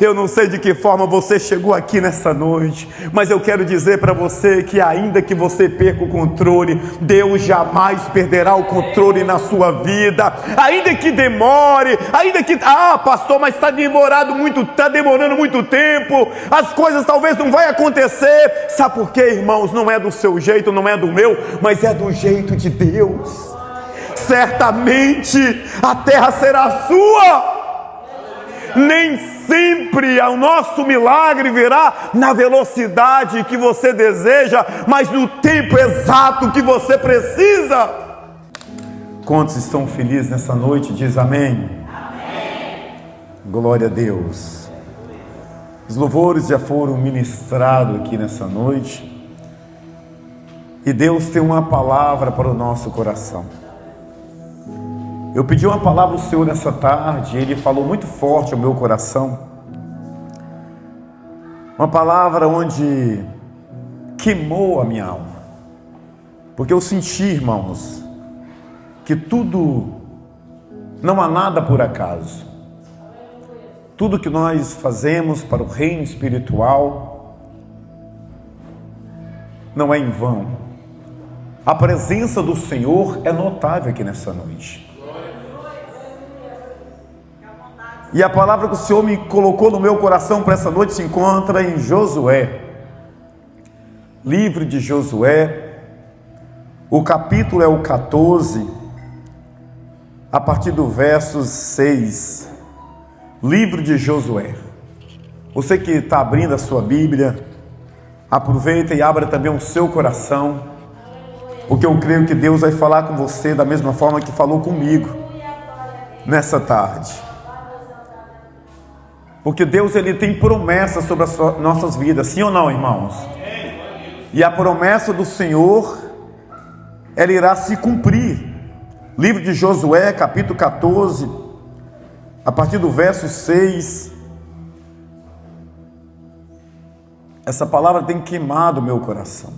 Eu não sei de que forma você chegou aqui nessa noite, mas eu quero dizer para você que ainda que você perca o controle, Deus jamais perderá o controle na sua vida. Ainda que demore, ainda que... pastor, mas está demorando muito tempo, as coisas talvez não vai acontecer. Sabe por quê, irmãos? Não é do seu jeito, não é do meu, mas é do jeito de Deus. Certamente a terra será sua. Nem sempre o nosso milagre virá na velocidade que você deseja, mas no tempo exato que você precisa. Quantos estão felizes nessa noite? Diz amém. Amém. Glória a Deus. Os louvores já foram ministrados aqui nessa noite, e Deus tem uma palavra para o nosso coração. Eu pedi uma palavra ao Senhor nessa tarde, e Ele falou muito forte ao meu coração. Uma palavra onde queimou a minha alma. Porque eu senti, irmãos, que não há nada por acaso. Tudo que nós fazemos para o reino espiritual não é em vão. A presença do Senhor é notável aqui nessa noite. E a palavra que o Senhor me colocou no meu coração para essa noite se encontra em Josué. Livro de Josué, o capítulo é o 14, a partir do verso 6. Livro de Josué. Você que está abrindo a sua Bíblia, aproveita e abra também o seu coração, porque eu creio que Deus vai falar com você da mesma forma que falou comigo nessa tarde. Porque Deus, Ele tem promessas sobre as nossas vidas, sim ou não, irmãos? E a promessa do Senhor, ela irá se cumprir. Livro de Josué, capítulo 14, a partir do verso 6. Essa palavra tem queimado o meu coração.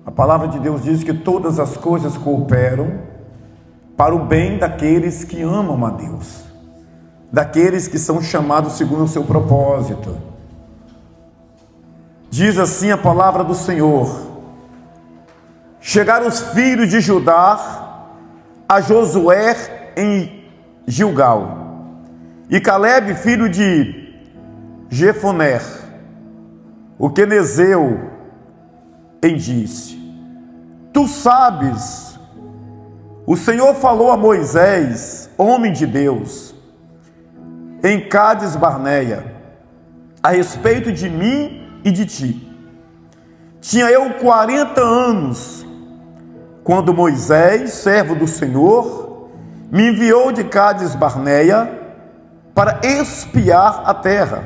A palavra de Deus diz que todas as coisas cooperam para o bem daqueles que amam a Deus, daqueles que são chamados segundo o seu propósito. Diz assim a palavra do Senhor: chegaram os filhos de Judá a Josué em Gilgal, e Caleb, filho de Jefoné, o quenezeu, disse: tu sabes, o Senhor falou a Moisés, homem de Deus, em Cádiz Barneia, a respeito de mim e de ti. Tinha eu 40 anos, quando Moisés, servo do Senhor, me enviou de Cádiz Barneia para espiar a terra.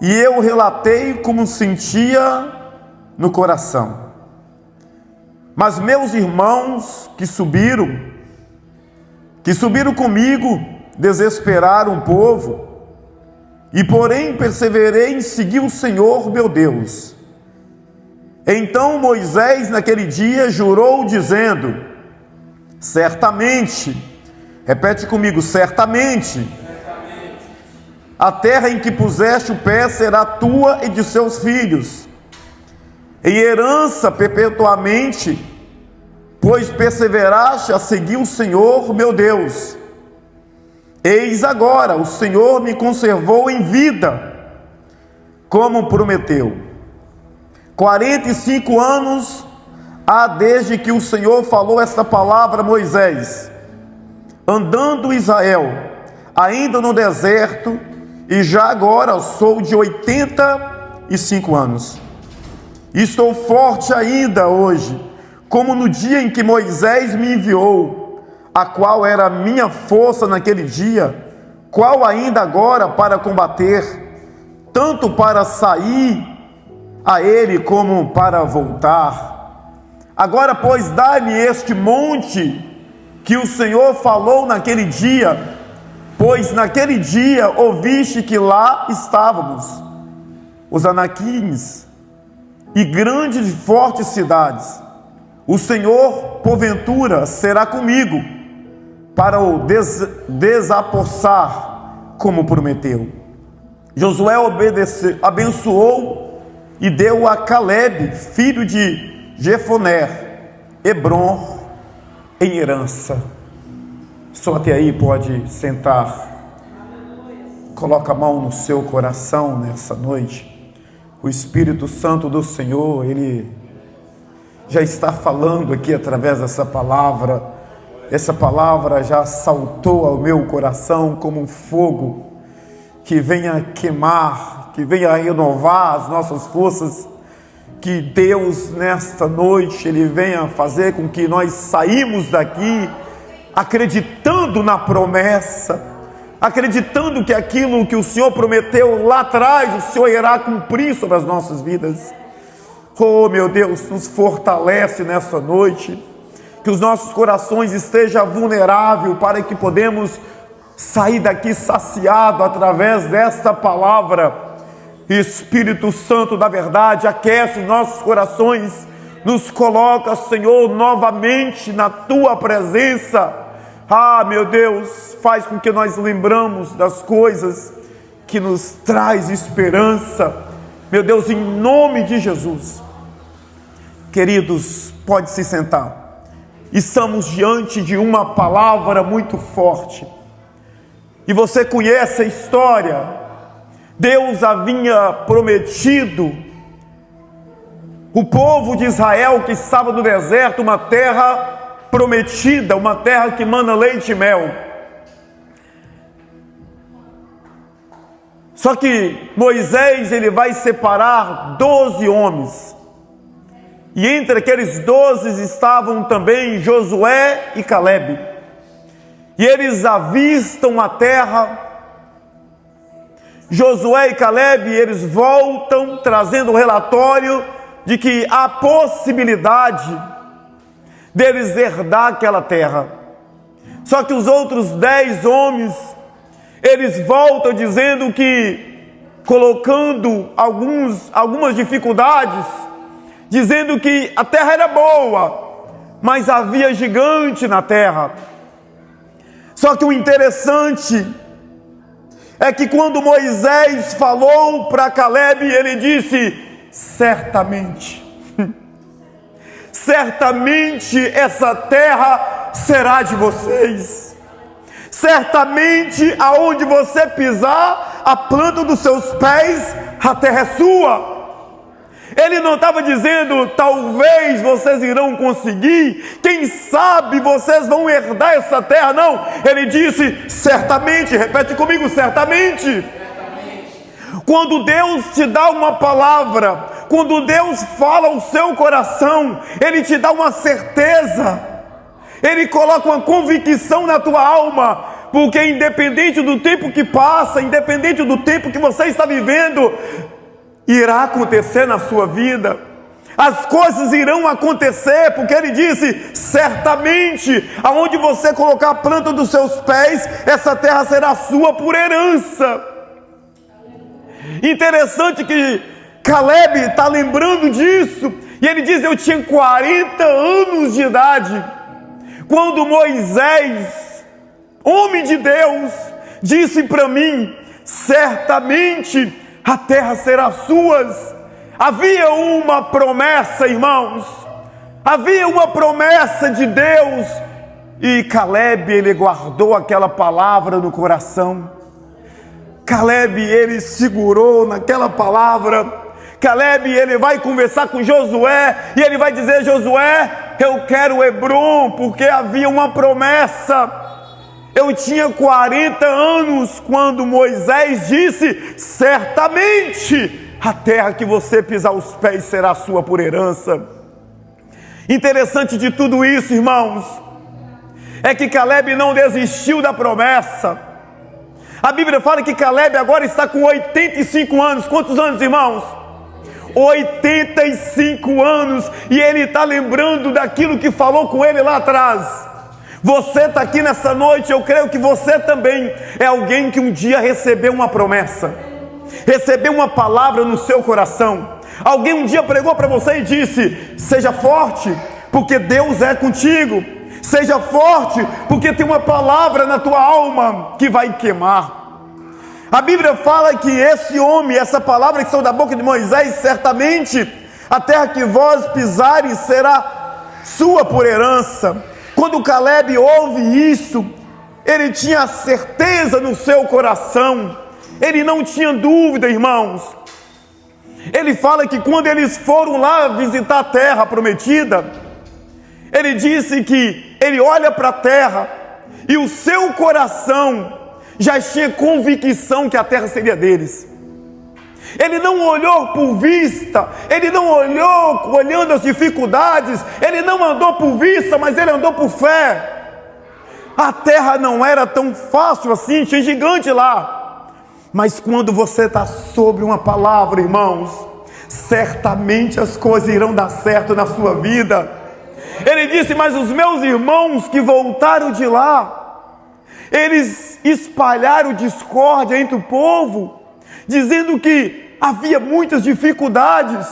E eu relatei como sentia no coração. Mas meus irmãos que subiram comigo, desesperaram o povo, e porém perseverei em seguir o Senhor meu Deus. Então Moisés naquele dia jurou dizendo: certamente, repete comigo, certamente, a terra em que puseste o pé será tua e de seus filhos, em herança perpetuamente, pois perseveraste a seguir o Senhor meu Deus. Eis agora, o Senhor me conservou em vida, como prometeu. 45 anos há desde que o Senhor falou esta palavra a Moisés, andando Israel ainda no deserto, e já agora sou de 85 anos. Estou forte ainda hoje, como no dia em que Moisés me enviou, a qual era a minha força naquele dia, qual ainda agora para combater, tanto para sair a ele como para voltar. Agora, pois, dai-me este monte que o Senhor falou naquele dia, pois naquele dia ouviste que lá estávamos os anaquins e grandes e fortes cidades. O Senhor, porventura, será comigo para o desapossar como prometeu. Josué abençoou e deu a Caleb, filho de Jefoné, Hebrom em herança. Só até aí pode sentar. Coloca a mão no seu coração nessa noite. O Espírito Santo do Senhor, Ele já está falando aqui através dessa palavra. Essa palavra já saltou ao meu coração como um fogo que venha queimar, que venha renovar as nossas forças. Que Deus nesta noite, Ele venha fazer com que nós saímos daqui acreditando na promessa, acreditando que aquilo que o Senhor prometeu lá atrás, o Senhor irá cumprir sobre as nossas vidas. Oh meu Deus, nos fortalece nessa noite, que os nossos corações estejam vulneráveis para que podemos sair daqui saciado através desta palavra. Espírito Santo da verdade, aquece os nossos corações, nos coloca, Senhor, novamente na Tua presença. Ah, meu Deus, faz com que nós lembramos das coisas que nos traz esperança. Meu Deus, em nome de Jesus. Queridos, pode se sentar. Estamos diante de uma palavra muito forte. E você conhece a história. Deus havia prometido o povo de Israel que estava no deserto uma terra prometida, uma terra que mana leite e mel. Só que Moisés, ele vai separar 12 homens. E entre aqueles 12 estavam também Josué e Caleb. E eles avistam a terra. Josué e Caleb, eles voltam trazendo o relatório de que há possibilidade deles herdar aquela terra. Só que os outros 10 homens, eles voltam dizendo que, colocando algumas dificuldades, dizendo que a terra era boa, mas havia gigante na terra. Só que o interessante é que quando Moisés falou para Caleb, ele disse: certamente, certamente essa terra será de vocês. Certamente aonde você pisar, a planta dos seus pés, a terra é sua. Ele não estava dizendo, talvez vocês irão conseguir, quem sabe vocês vão herdar essa terra, não. Ele disse, certamente, repete comigo, certamente. Quando Deus te dá uma palavra, quando Deus fala ao seu coração, Ele te dá uma certeza, Ele coloca uma convicção na tua alma, porque independente do tempo que passa, independente do tempo que você está vivendo, irá acontecer na sua vida, as coisas irão acontecer, porque Ele disse, certamente, aonde você colocar a planta dos seus pés, essa terra será sua por herança. Interessante que Caleb está lembrando disso, e ele diz, eu tinha 40 anos de idade, quando Moisés, homem de Deus, disse para mim, certamente a terra será sua. Havia uma promessa, irmãos, havia uma promessa de Deus, e Caleb, ele guardou aquela palavra no coração. Caleb, ele segurou naquela palavra. Caleb, ele vai conversar com Josué, e ele vai dizer, Josué, eu quero Hebrom, porque havia uma promessa. Eu tinha 40 anos quando Moisés disse, certamente a terra que você pisar os pés será sua por herança. Interessante de tudo isso, irmãos, é que Caleb não desistiu da promessa. A Bíblia fala que Caleb agora está com 85 anos. Quantos anos, irmãos? 85 anos. E ele está lembrando daquilo que falou com ele lá atrás. Você está aqui nessa noite, eu creio que você também é alguém que um dia recebeu uma promessa, recebeu uma palavra no seu coração. Alguém um dia pregou para você e disse, seja forte, porque Deus é contigo. Seja forte, porque tem uma palavra na tua alma que vai queimar. A Bíblia fala que esse homem, essa palavra que saiu da boca de Moisés, certamente a terra que vós pisares será sua por herança. Quando Caleb ouve isso, ele tinha certeza no seu coração, ele não tinha dúvida, irmãos. Ele fala que quando eles foram lá visitar a terra prometida, ele disse que ele olha para a terra e o seu coração já tinha convicção que a terra seria deles. Ele não olhou por vista, ele não olhou olhando as dificuldades, ele não andou por vista, mas ele andou por fé. A terra não era tão fácil assim, tinha gigante lá. Mas quando você está sobre uma palavra, irmãos, certamente as coisas irão dar certo na sua vida. Ele disse, mas os meus irmãos que voltaram de lá, eles espalharam discórdia entre o povo, dizendo que havia muitas dificuldades,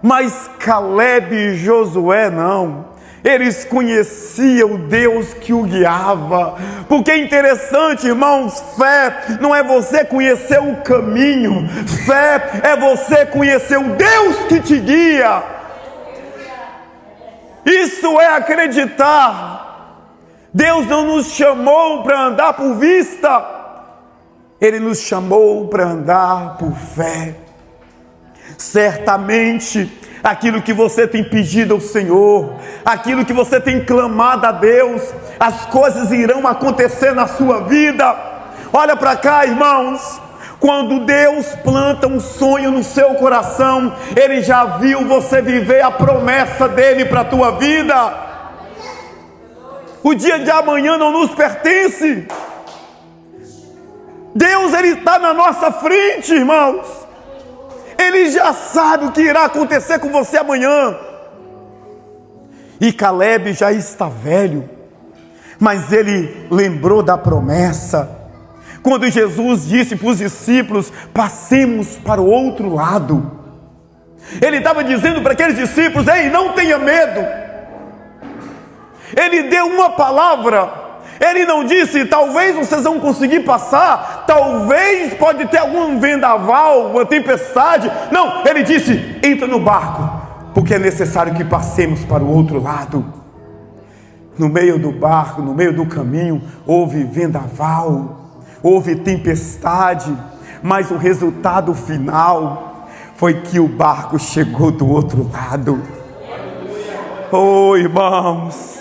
mas Caleb e Josué não. Eles conheciam o Deus que o guiava. Porque é interessante, irmãos, fé não é você conhecer o caminho, fé é você conhecer o Deus que te guia. Isso é acreditar. Deus não nos chamou para andar por vista, Ele nos chamou para andar por fé. Certamente, aquilo que você tem pedido ao Senhor, aquilo que você tem clamado a Deus, as coisas irão acontecer na sua vida. Olha para cá, irmãos. Quando Deus planta um sonho no seu coração, Ele já viu você viver a promessa dEle para a tua vida. O dia de amanhã não nos pertence. Deus, Ele está na nossa frente, irmãos. Ele já sabe o que irá acontecer com você amanhã. E Caleb já está velho, mas ele lembrou da promessa. Quando Jesus disse para os discípulos, passemos para o outro lado. Ele estava dizendo para aqueles discípulos, ei, não tenha medo. Ele deu uma palavra. Ele não disse, talvez vocês vão conseguir passar, talvez pode ter algum vendaval, uma tempestade. Não, ele disse, entra no barco, porque é necessário que passemos para o outro lado. No meio do barco, no meio do caminho, houve vendaval, houve tempestade, mas o resultado final foi que o barco chegou do outro lado. Oh, irmãos,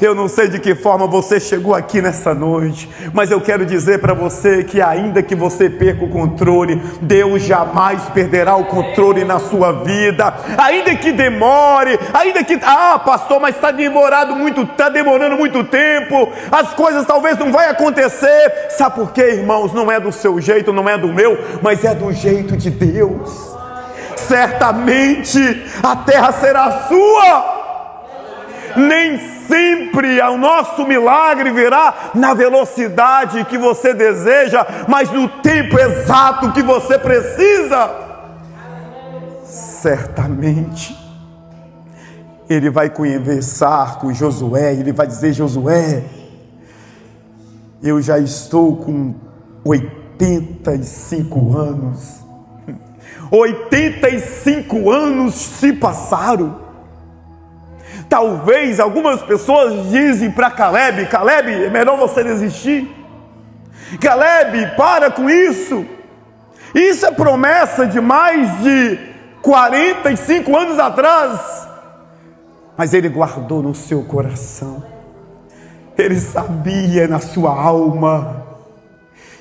eu não sei de que forma você chegou aqui nessa noite, mas eu quero dizer para você que ainda que você perca o controle, Deus jamais perderá o controle na sua vida. Ainda que demore, ainda que, pastor, mas está demorando muito tempo, as coisas talvez não vai acontecer. Sabe por quê, irmãos? Não é do seu jeito, não é do meu, mas é do jeito de Deus. Certamente a terra será sua. Nem sempre o nosso milagre virá na velocidade que você deseja, mas no tempo exato que você precisa. Certamente ele vai conversar com Josué, ele vai dizer, Josué, eu já estou com 85 anos. 85 anos se passaram. Talvez algumas pessoas dizem para Caleb, é melhor você desistir. Caleb, para com isso. Isso é promessa de mais de 45 anos atrás. Mas ele guardou no seu coração. Ele sabia na sua alma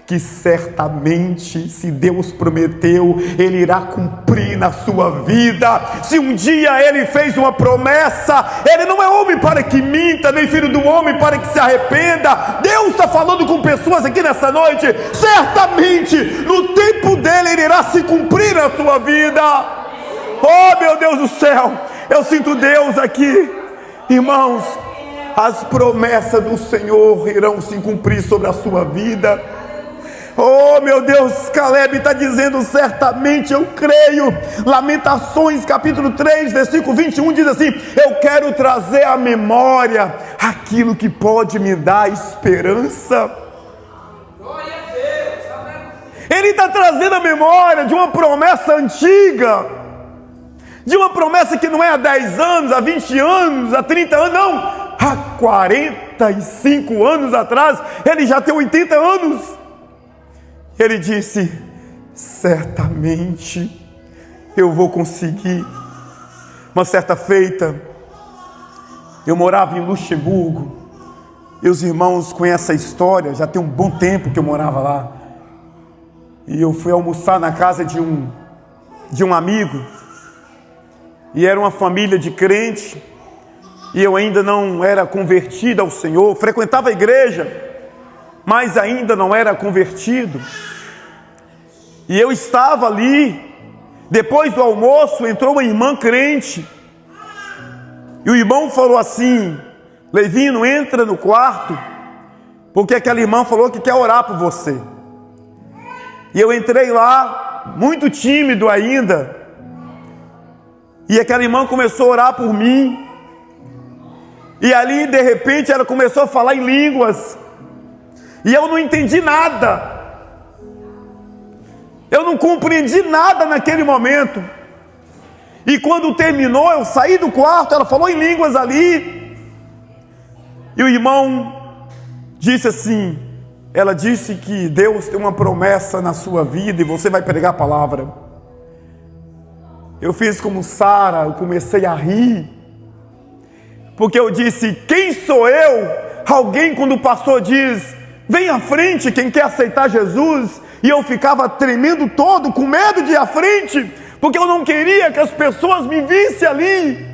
que certamente, se Deus prometeu, Ele irá cumprir na sua vida. Se um dia Ele fez uma promessa, Ele não é homem para que minta, nem filho do homem para que se arrependa. Deus está falando com pessoas aqui nessa noite, certamente, no tempo dEle, Ele irá se cumprir na sua vida. Oh, meu Deus do céu, eu sinto Deus aqui. Irmãos, as promessas do Senhor irão se cumprir sobre a sua vida. Oh, meu Deus, Caleb está dizendo, certamente eu creio. Lamentações capítulo 3, versículo 21 diz assim, eu quero trazer à memória aquilo que pode me dar esperança. Ele Ele está trazendo a memória de uma promessa antiga, de uma promessa que não é há 10 anos, há 20 anos, há 30 anos, não, há 45 anos atrás. Ele já tem 80 anos. Ele disse: certamente eu vou conseguir. Uma certa feita, eu morava em Luxemburgo, e os irmãos conhecem a história, já tem um bom tempo que eu morava lá, e eu fui almoçar na casa de um amigo, e era uma família de crente, e eu ainda não era convertido ao Senhor, frequentava a igreja, mas ainda não era convertido, e eu estava ali. Depois do almoço entrou uma irmã crente, e o irmão falou assim: Levino, entra no quarto, porque aquela irmã falou que quer orar por você. E eu entrei lá, muito tímido ainda, e aquela irmã começou a orar por mim, e ali de repente ela começou a falar em línguas, e eu não entendi nada. Eu não compreendi nada naquele momento. E quando terminou, eu saí do quarto, ela falou em línguas ali. E o irmão disse assim, ela disse que Deus tem uma promessa na sua vida e você vai pregar a palavra. Eu fiz como Sara, eu comecei a rir. Porque eu disse: quem sou eu? Alguém, quando o pastor diz: vem à frente quem quer aceitar Jesus. E eu ficava tremendo todo, com medo de ir à frente, porque eu não queria que as pessoas me vissem ali.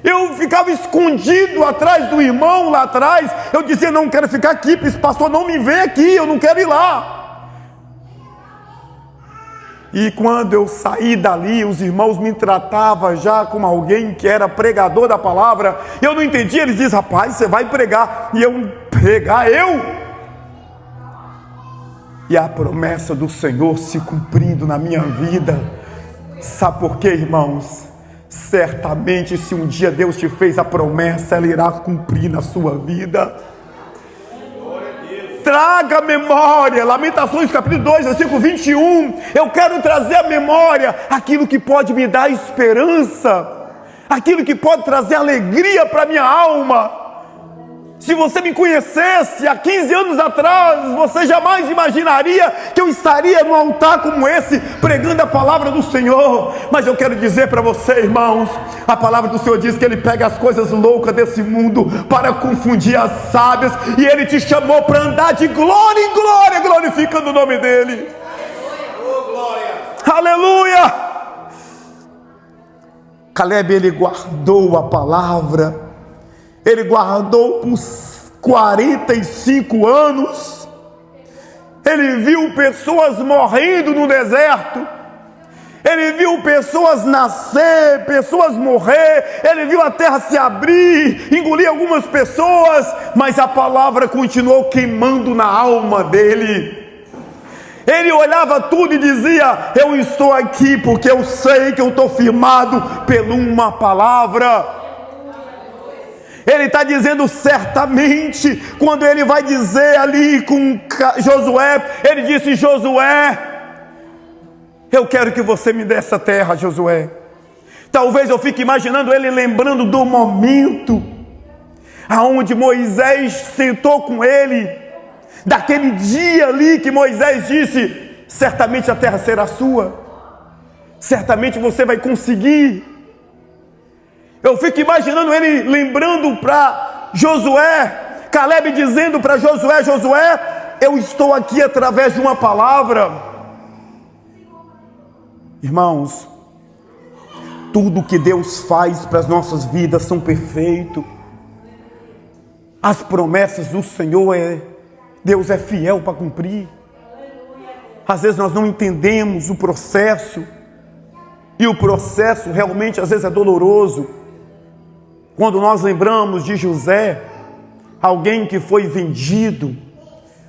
Eu ficava escondido atrás do irmão lá atrás. Eu dizia: não quero ficar aqui, porque esse pastor não me vê aqui, eu não quero ir lá. E quando eu saí dali, os irmãos me tratavam já como alguém que era pregador da palavra. Eu não entendia, eles diziam: rapaz, você vai pregar. E eu: pregar? Eu? E a promessa do Senhor se cumprindo na minha vida. Sabe por quê, irmãos? Certamente, se um dia Deus te fez a promessa, ela irá cumprir na sua vida. Traga a memória, Lamentações capítulo 2, versículo 21. Eu quero trazer à memória aquilo que pode me dar esperança, aquilo que pode trazer alegria para a minha alma. Se você me conhecesse há 15 anos atrás, você jamais imaginaria que eu estaria num altar como esse, pregando a palavra do Senhor. Mas eu quero dizer para você, irmãos, a palavra do Senhor diz que Ele pega as coisas loucas desse mundo para confundir as sábias, e Ele te chamou para andar de glória em glória, glorificando o nome dEle. Aleluia! Caleb, ele guardou a palavra. Ele guardou por 45 anos. Ele viu pessoas morrendo no deserto. Ele viu pessoas nascer, pessoas morrer. Ele viu a terra se abrir, engolir algumas pessoas. Mas a palavra continuou queimando na alma dele. Ele olhava tudo e dizia: eu estou aqui porque eu sei que eu estou firmado por uma palavra. Ele está dizendo certamente, quando ele vai dizer ali com Josué, ele disse: Josué, eu quero que você me dê essa terra, Josué. Talvez eu fique imaginando ele lembrando do momento aonde Moisés sentou com ele, daquele dia ali que Moisés disse: certamente a terra será sua, certamente você vai conseguir. Eu fico imaginando ele lembrando para Josué, Caleb dizendo para Josué: Josué, eu estou aqui através de uma palavra. Irmãos, tudo que Deus faz para as nossas vidas são perfeitos. As promessas do Senhor, Deus é fiel para cumprir. Às vezes nós não entendemos o processo, e o processo realmente às vezes é doloroso. Quando nós lembramos de José, alguém que foi vendido,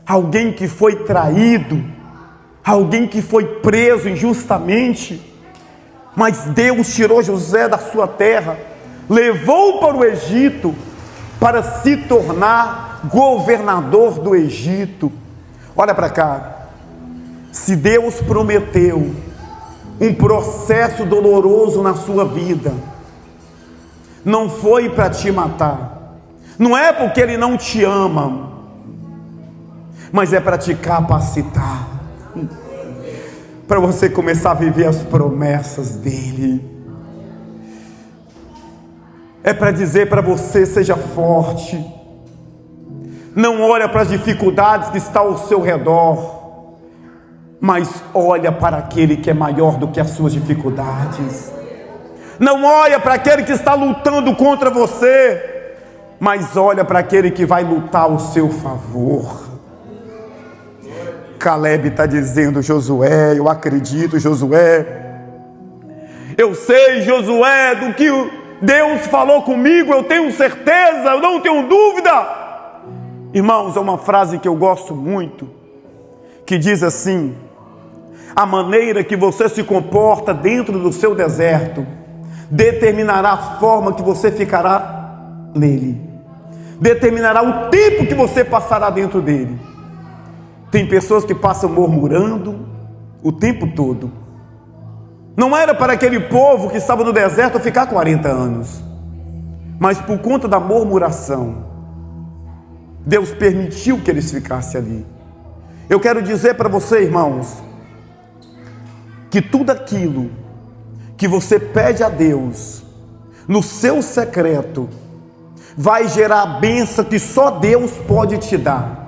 alguém que foi traído, alguém que foi preso injustamente, mas Deus tirou José da sua terra, levou para o Egito, para se tornar governador do Egito. Olha para cá, Se Deus prometeu um processo doloroso na sua vida, não foi para te matar, não é porque Ele não te ama, mas é para te capacitar, para você começar a viver as promessas dEle. É para dizer para você: seja forte, não olha para as dificuldades que estão ao seu redor, mas olha para aquele que é maior do que as suas dificuldades. Não olha para aquele que está lutando contra você, mas olha para aquele que vai lutar ao seu favor. Caleb está dizendo: Josué, eu acredito, Josué, eu sei, Josué, do que Deus falou comigo, eu tenho certeza, eu não tenho dúvida. Irmãos, é uma frase que eu gosto muito, que diz assim: a maneira que você se comporta dentro do seu deserto determinará a forma que você ficará nele, determinará o tempo que você passará dentro dele. Tem pessoas que passam murmurando o tempo todo. Não era para aquele povo que estava no deserto ficar 40 anos, mas por conta da murmuração, Deus permitiu que eles ficassem ali. Eu quero dizer para você, irmãos, que tudo aquilo que você pede a Deus no seu secreto vai gerar a bênção que só Deus pode te dar.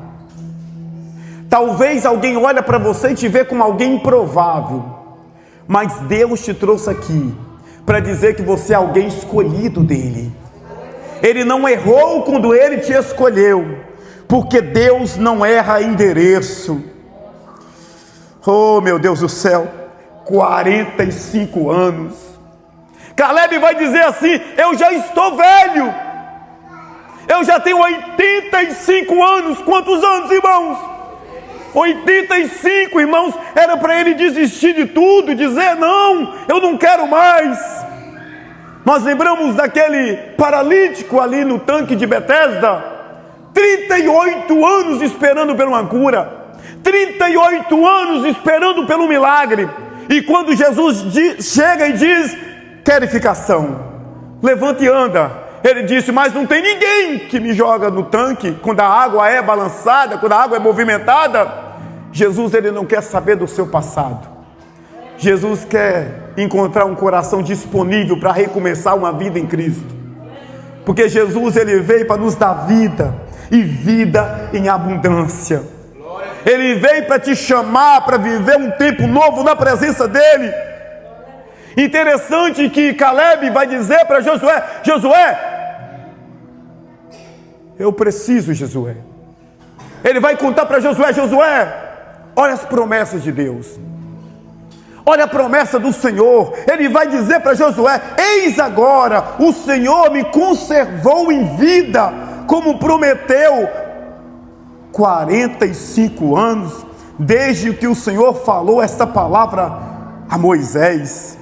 Talvez alguém olhe para você e te vê como alguém improvável, mas Deus te trouxe aqui para dizer que você é alguém escolhido dele. Ele não errou quando ele te escolheu, porque Deus não erra endereço. Oh, meu Deus do céu, 45 anos. Caleb vai dizer assim: eu já estou velho, eu já tenho 85 anos. Quantos anos, irmãos? 85, irmãos. Era para ele desistir de tudo, dizer: não, eu não quero mais. Nós lembramos daquele paralítico ali no tanque de Betesda, 38 anos esperando por uma cura, 38 anos esperando pelo milagre. E quando Jesus chega e diz: querificação, levanta e anda, ele disse: mas não tem ninguém que me joga no tanque quando a água é balançada, quando a água é movimentada. Jesus, ele não quer saber do seu passado. Jesus quer encontrar um coração disponível para recomeçar uma vida em Cristo, porque Jesus, ele veio para nos dar vida, e vida em abundância. Ele veio para te chamar para viver um tempo novo na presença dele. Interessante que Caleb vai dizer para Josué: Josué, eu preciso, Josué. Ele vai contar para Josué: Josué, olha as promessas de Deus, olha a promessa do Senhor. Ele vai dizer para Josué: eis agora, o Senhor me conservou em vida, como prometeu, 45 anos, desde que o Senhor falou esta palavra a Moisés.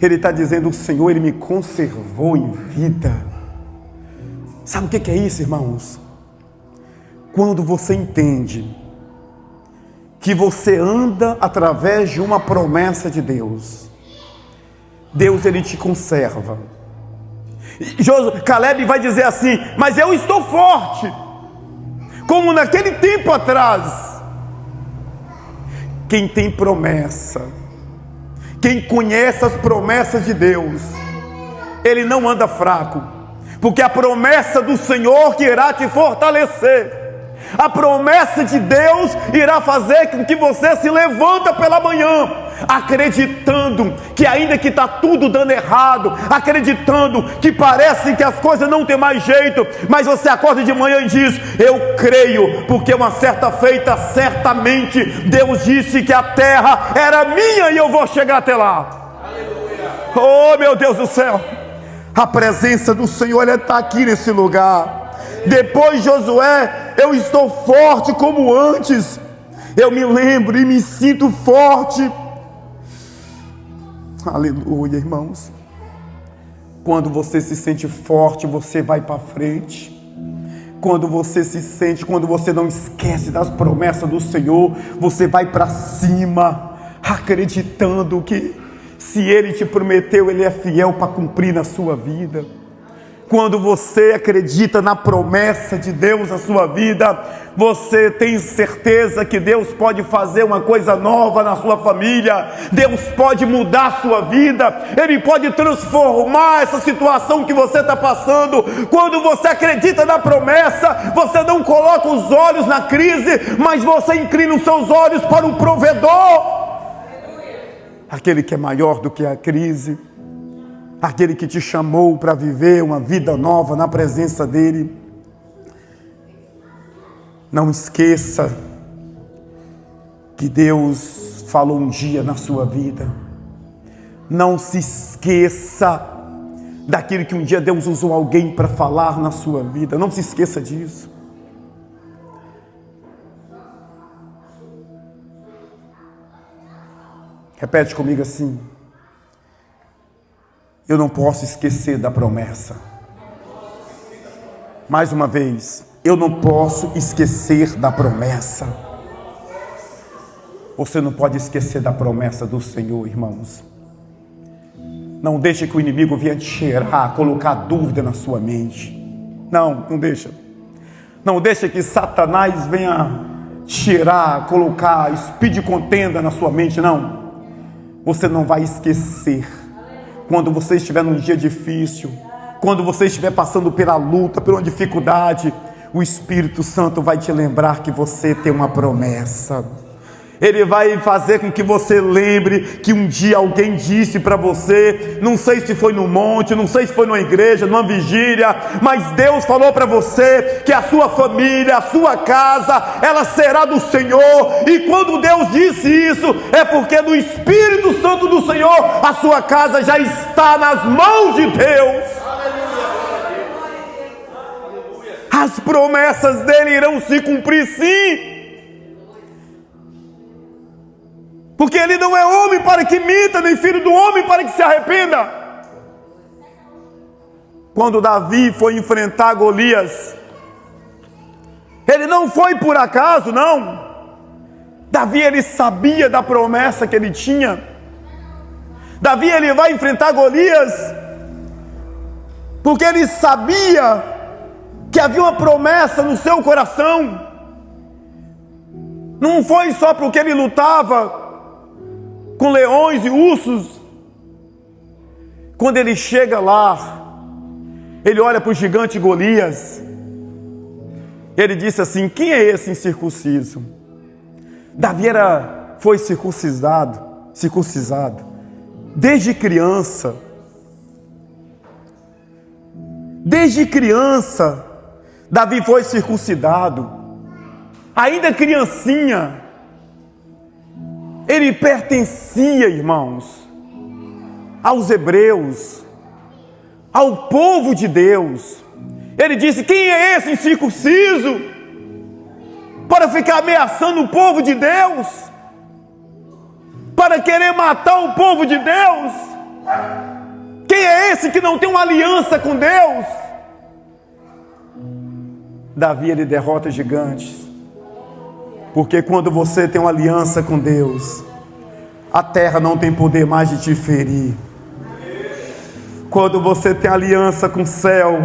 Ele está dizendo: o Senhor, ele me conservou em vida. Sabe o que é isso, irmãos? Quando você entende que você anda através de uma promessa de Deus, Deus, ele te conserva. Caleb vai dizer assim: mas eu estou forte, como naquele tempo atrás. Quem tem promessa, quem conhece as promessas de Deus, ele não anda fraco, porque a promessa do Senhor que irá te fortalecer. A promessa de Deus irá fazer com que você se levanta pela manhã, acreditando que ainda que está tudo dando errado, acreditando que parece que as coisas não tem mais jeito, mas você acorda de manhã e diz: eu creio, porque uma certa feita, certamente Deus disse que a terra era minha e eu vou chegar até lá. Aleluia. Oh, meu Deus do céu, a presença do Senhor está aqui nesse lugar. Depois de Josué, eu estou forte como antes. Eu me lembro e me sinto forte. Aleluia, irmãos. Quando você se sente forte, você vai para frente. quando você não esquece das promessas do Senhor, você vai para cima, acreditando que se Ele te prometeu, Ele é fiel para cumprir na sua vida. Quando você acredita na promessa de Deus na sua vida, você tem certeza que Deus pode fazer uma coisa nova na sua família, Deus pode mudar a sua vida, Ele pode transformar essa situação que você está passando. Quando você acredita na promessa, você não coloca os olhos na crise, mas você inclina os seus olhos para o provedor, aquele que é maior do que a crise, aquele que te chamou para viver uma vida nova na presença dEle. Não esqueça que Deus falou um dia na sua vida. Não se esqueça daquilo que um dia Deus usou alguém para falar na sua vida. Não se esqueça disso. Repete comigo assim: eu não posso esquecer da promessa. Mais uma vez, eu não posso esquecer da promessa. Você não pode esquecer da promessa do Senhor, irmãos. Não deixe que o inimigo venha te cheirar, colocar dúvida na sua mente. Não deixa. Não deixa que Satanás venha cheirar, colocar espírito de contenda na sua mente, não. Você não vai esquecer. Quando você estiver num dia difícil, quando você estiver passando pela luta, por uma dificuldade, o Espírito Santo vai te lembrar que você tem uma promessa. Ele vai fazer com que você lembre que um dia alguém disse para você, não sei se foi no monte, não sei se foi numa igreja, numa vigília, mas Deus falou para você que a sua família, a sua casa, ela será do Senhor. E quando Deus disse isso, é porque no Espírito Santo do Senhor, a sua casa já está nas mãos de Deus. As promessas dele irão se cumprir, sim. Porque ele não é homem para que minta, nem filho do homem para que se arrependa. Quando Davi foi enfrentar Golias, ele não foi por acaso, não. Davi, ele sabia da promessa que ele tinha. Davi, ele vai enfrentar Golias porque ele sabia que havia uma promessa no seu coração. Não foi só porque ele lutava com leões e ursos. Quando ele chega lá, ele olha para o gigante Golias. Ele disse assim: quem é esse incircunciso? Davi foi circuncisado desde criança. Desde criança, Davi foi circuncidado. Ainda criancinha, ele pertencia, irmãos, aos hebreus, ao povo de Deus. Ele disse: quem é esse incircunciso para ficar ameaçando o povo de Deus, para querer matar o povo de Deus? Quem é esse que não tem uma aliança com Deus? Davi, ele derrota gigantes. Porque quando você tem uma aliança com Deus, a terra não tem poder mais de te ferir. Quando você tem aliança com o céu,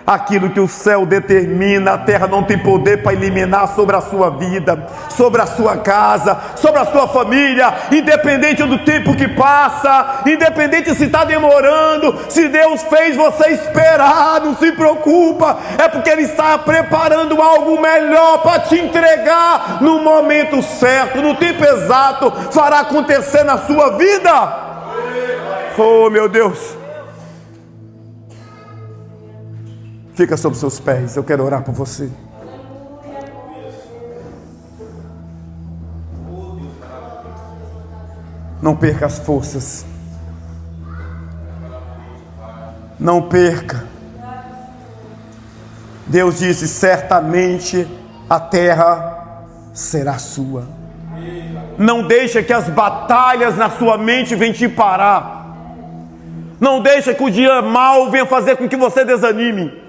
aquilo que o céu determina, a terra não tem poder para eliminar sobre a sua vida, sobre a sua casa, sobre a sua família, independente do tempo que passa, independente se está demorando. Se Deus fez você esperar, não se preocupa, é porque Ele está preparando algo melhor para te entregar no momento certo, no tempo exato, fará acontecer na sua vida. Oh, meu Deus! Fica sobre seus pés, eu quero orar por você. Não perca as forças. Não perca. Deus disse: certamente a terra será sua. Não deixa que as batalhas na sua mente venham te parar. Não deixa que o dia mau venha fazer com que você desanime.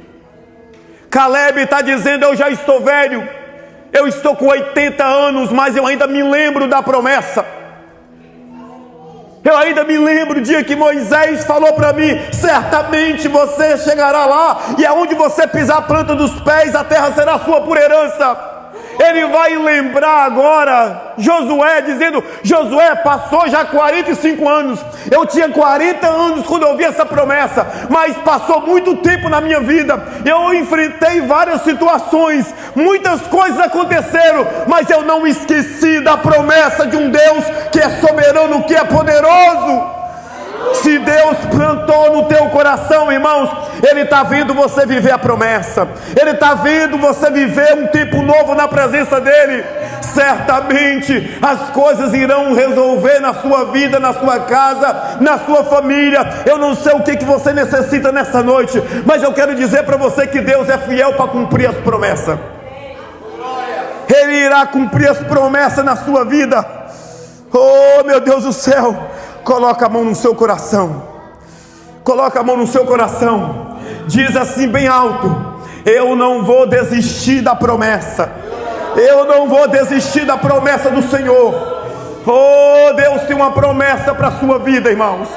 Caleb está dizendo: eu já estou velho, eu estou com 80 anos, mas eu ainda me lembro da promessa. Eu ainda me lembro o dia que Moisés falou para mim: certamente você chegará lá, e aonde você pisar a planta dos pés, a terra será sua por herança. Ele vai lembrar agora Josué, dizendo: Josué, passou já 45 anos, eu tinha 40 anos quando eu ouvi essa promessa, mas passou muito tempo na minha vida, eu enfrentei várias situações, muitas coisas aconteceram, mas eu não esqueci da promessa de um Deus que é soberano, que é poderoso. Se Deus plantou no teu coração, irmãos, Ele está vendo você viver a promessa, Ele está vendo você viver um tempo novo na presença dEle. Certamente as coisas irão resolver na sua vida, na sua casa, na sua família. Eu não sei o que você necessita nessa noite, mas eu quero dizer para você que Deus é fiel para cumprir as promessas. Ele irá cumprir as promessas na sua vida. Oh, meu Deus do céu! Coloca a mão no seu coração. Coloca a mão no seu coração. Diz assim bem alto: eu não vou desistir da promessa. Eu não vou desistir da promessa do Senhor. Oh, Deus tem uma promessa para a sua vida, irmãos.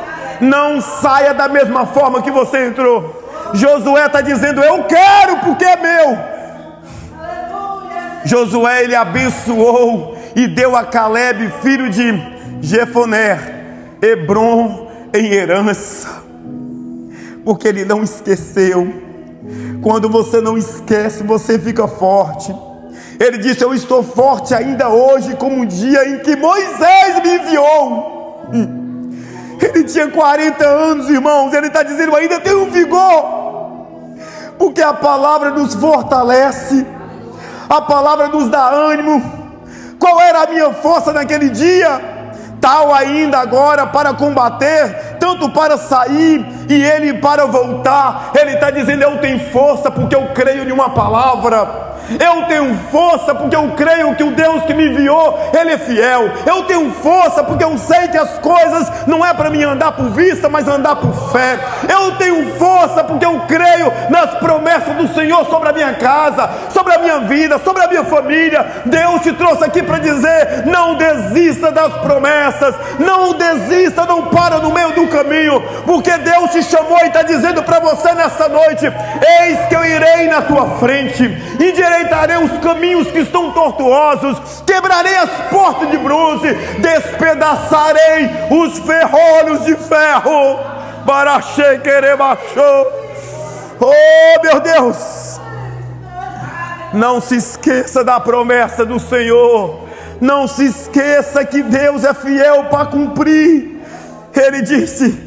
Não saia da mesma forma que você entrou. Josué está dizendo: eu quero porque é meu. Josué, ele abençoou e deu a Caleb, filho de Jefoné, Hebrom em herança, porque ele não esqueceu. Quando você não esquece, você fica forte. Ele disse: eu estou forte ainda hoje, como o dia em que Moisés me enviou. Ele tinha 40 anos, irmãos. Ele está dizendo: eu ainda tenho vigor, porque a palavra nos fortalece, a palavra nos dá ânimo. Qual era a minha força naquele dia? Tal ainda agora para combater, tanto para sair e ele para voltar. Ele está dizendo: eu tenho força porque eu creio em uma palavra. Eu tenho força porque eu creio que o Deus que me enviou, Ele é fiel. Eu tenho força porque eu sei que as coisas não é para mim andar por vista, mas andar por fé. Eu tenho força porque eu creio nas promessas do Senhor sobre a minha casa, sobre a minha vida, sobre a minha família. Deus te trouxe aqui para dizer: não desista das promessas, não desista, não para no meio do caminho, porque Deus te chamou e está dizendo para você nessa noite: eis que eu irei na tua frente, endireitarei os caminhos que estão tortuosos, quebrarei as portas de bronze, despedaçarei os ferrolhos de ferro. Oh, meu Deus! Não se esqueça da promessa do Senhor. Não se esqueça que Deus é fiel para cumprir. Ele disse: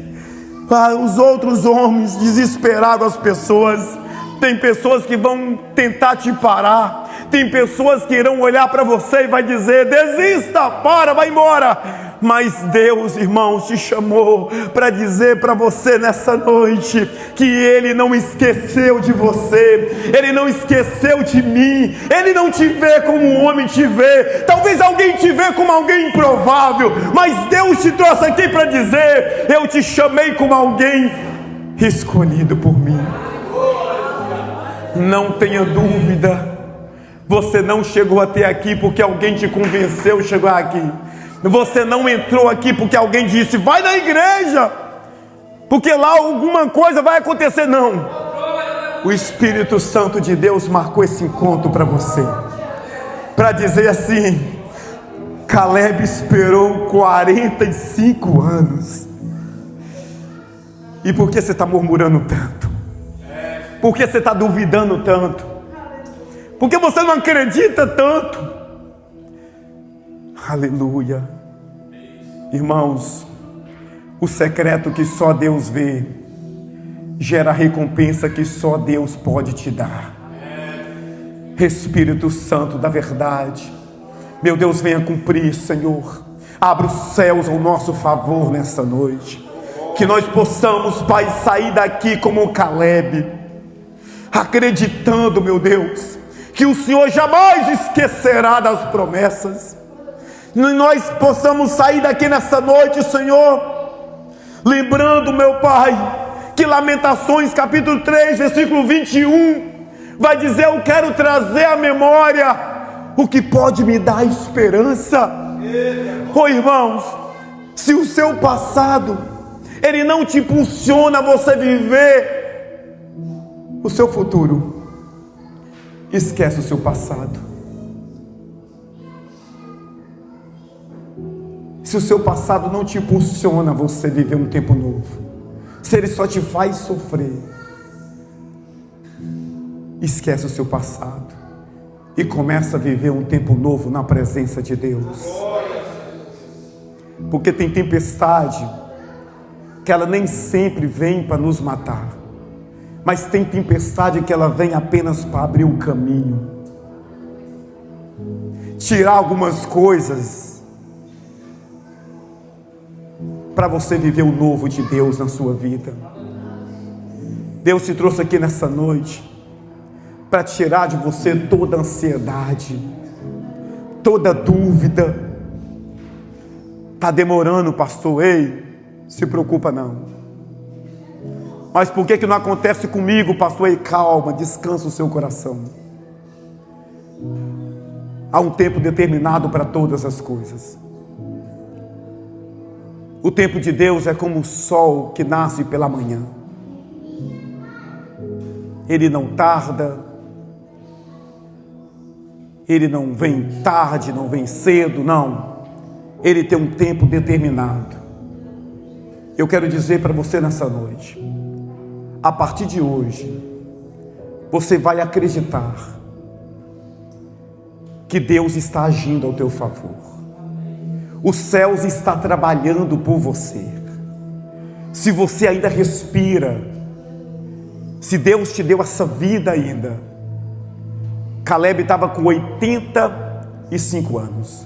os outros homens desesperaram as pessoas. Tem pessoas que vão tentar te parar. Tem pessoas que irão olhar para você e vai dizer: desista, para, vai embora. Mas Deus, irmãos, te chamou para dizer para você nessa noite que Ele não esqueceu de você, Ele não esqueceu de mim. Ele não te vê como um homem te vê. Talvez alguém te vê como alguém improvável, mas Deus te trouxe aqui para dizer: eu te chamei como alguém escolhido por mim. Não tenha dúvida, você não chegou até aqui porque alguém te convenceu a chegar aqui. Você não entrou aqui porque alguém disse: vai na igreja, porque lá alguma coisa vai acontecer. Não, o Espírito Santo de Deus marcou esse encontro para você, para dizer assim: Caleb esperou 45 anos. E por que você está murmurando tanto? Por que você está duvidando tanto? Por que você não acredita tanto? Aleluia. Irmãos, o secreto que só Deus vê gera a recompensa que só Deus pode te dar. Espírito Santo da verdade, meu Deus, venha cumprir, Senhor. Abra os céus ao nosso favor nessa noite. Que nós possamos, Pai, sair daqui como Caleb, acreditando, meu Deus, que o Senhor jamais esquecerá das promessas. Nós possamos sair daqui nessa noite, Senhor, lembrando, meu Pai, que Lamentações capítulo 3, versículo 21, vai dizer: eu quero trazer à memória o que pode me dar esperança. Oh, irmãos, se o seu passado, ele não te impulsiona a você viver o seu futuro, esquece o seu passado. Se o seu passado não te impulsiona a você viver um tempo novo, se ele só te faz sofrer, esquece o seu passado e começa a viver um tempo novo na presença de Deus. Porque tem tempestade que ela nem sempre vem para nos matar, mas tem tempestade que ela vem apenas para abrir o caminho, tirar algumas coisas para você viver o novo de Deus na sua vida. Deus te trouxe aqui nessa noite para tirar de você toda ansiedade, toda dúvida. Está demorando, pastor? Ei, se preocupa não. Mas por que não acontece comigo, pastor? Ei, calma, descansa o seu coração. Há um tempo determinado para todas as coisas. O tempo de Deus é como o sol que nasce pela manhã. Ele não tarda, ele não vem tarde, não vem cedo, não. Ele tem um tempo determinado. Eu quero dizer para você nessa noite, a partir de hoje, você vai acreditar que Deus está agindo ao teu favor. Os céus estão trabalhando por você. Se você ainda respira, se Deus te deu essa vida ainda. Caleb estava com 85 anos.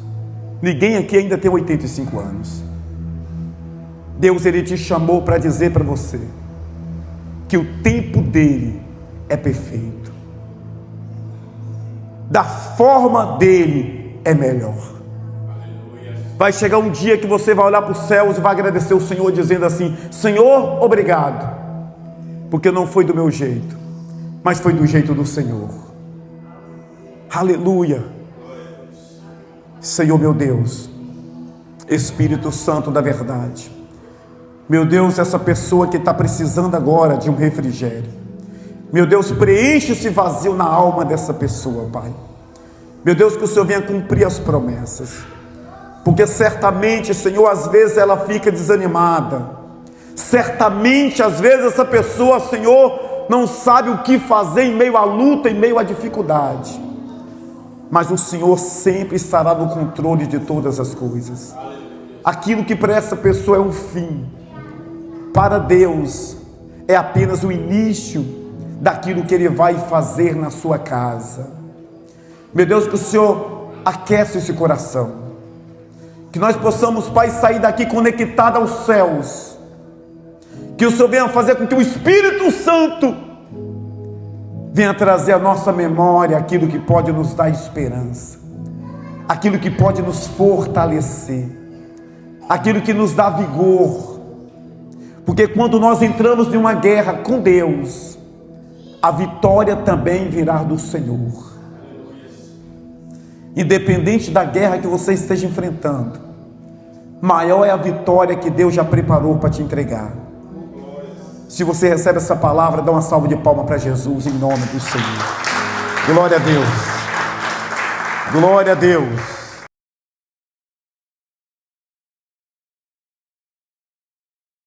Ninguém aqui ainda tem 85 anos. Deus, ele te chamou para dizer para você que o tempo dele é perfeito. Da forma dele é melhor. Vai chegar um dia que você vai olhar para os céus e vai agradecer o Senhor dizendo assim: Senhor, obrigado, porque não foi do meu jeito, mas foi do jeito do Senhor. Aleluia. Senhor meu Deus, Espírito Santo da verdade, meu Deus, essa pessoa que está precisando agora de um refrigério, meu Deus, preenche esse vazio na alma dessa pessoa, Pai. Meu Deus, que o Senhor venha cumprir as promessas, porque certamente, Senhor, às vezes ela fica desanimada, certamente às vezes essa pessoa, Senhor, não sabe o que fazer em meio à luta, em meio à dificuldade, mas o Senhor sempre estará no controle de todas as coisas. Aquilo que para essa pessoa é um fim, para Deus é apenas o início daquilo que Ele vai fazer na sua casa. Meu Deus, que o Senhor aquece esse coração, que nós possamos, Pai, sair daqui conectado aos céus, que o Senhor venha fazer com que o Espírito Santo venha trazer à nossa memória aquilo que pode nos dar esperança, aquilo que pode nos fortalecer, aquilo que nos dá vigor, porque quando nós entramos em uma guerra com Deus, a vitória também virá do Senhor. Independente da guerra que você esteja enfrentando, maior é a vitória que Deus já preparou para te entregar. Se você recebe essa palavra, dá uma salva de palmas para Jesus, em nome do Senhor. Glória a Deus. Glória a Deus.